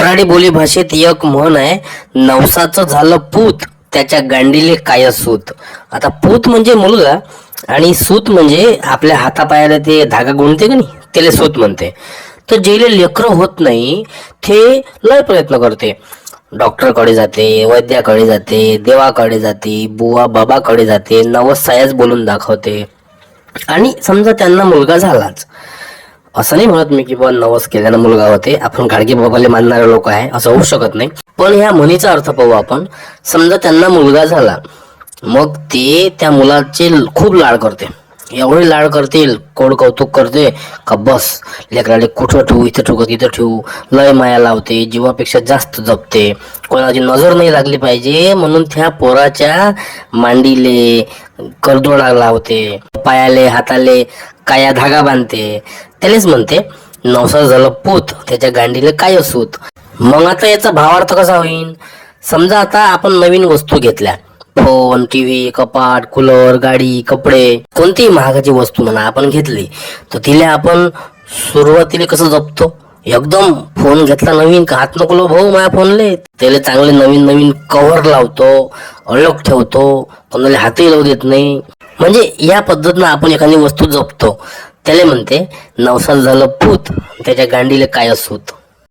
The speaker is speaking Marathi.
वऱ्हाडी बोली भाषेत एक म्हण आहे, नवसाचं झालं पूत त्याच्या गांडीले काय सूत. आता पूत म्हणजे मुलगा आणि सूत म्हणजे आपल्या हातापायाला ते धागा गुंडते का नाही त्याला सूत म्हणते. तर जेले लेकरं होत नाही ते लय प्रयत्न करते, डॉक्टरकडे जाते, वैद्याकडे जाते, देवाकडे जाते, बुवा बाबाकडे जाते, नवस सायाच बोलून दाखवते. आणि समजा त्यांना मुलगा झालाच, असं नाही म्हणत मी की बा नवस केल्यानं मुलगा होते, आपण गाडगे बाबाले मानणारे लोक आहे असं होऊ शकत नाही. पण ह्या म्हणीचा अर्थ पाहू आपण. समजा त्यांना मुलगा झाला, मग ते त्या मुलाचे खूप लाड करते, एवढे लाड करतील, कोड कौतुक करते का बस. लेकराले कुठं ठेवू, इथं ठेवू तिथं ठेवू, लय माया लावते, जीवापेक्षा जास्त जपते. कोणाची नजर नाही लागली पाहिजे म्हणून त्या पोराच्या मांडीले करदोडा लावते, पायाले हाताले काया धागा बांधते. त्यालेच म्हणते नवसा झालं पूत त्याच्या गांडीले काय सूत. मग आता याचा भावार्थ कसा होईल. समजा आता आपण नवीन वस्तू घेतल्या, फोन, टीव्ही, कपाट, कूलर, गाडी, कपडे, कोणतीही महागाची वस्तू म्हणा आपण घेतली, तर तिला आपण सुरुवातीला कसं जपतो. एकदम फोन घेतला नवीन का हात नको भाऊ माझ्या फोनले, त्याला चांगले नवीन नवीन कव्हर लावतो, अलग ठेवतो, कोणाला हातही लावू देत नाही. म्हणजे या पद्धतीनं आपण एखादी वस्तू जपतो. त्याला म्हणते नवसाला झालं पूत त्याच्या गांडीले काय सूत.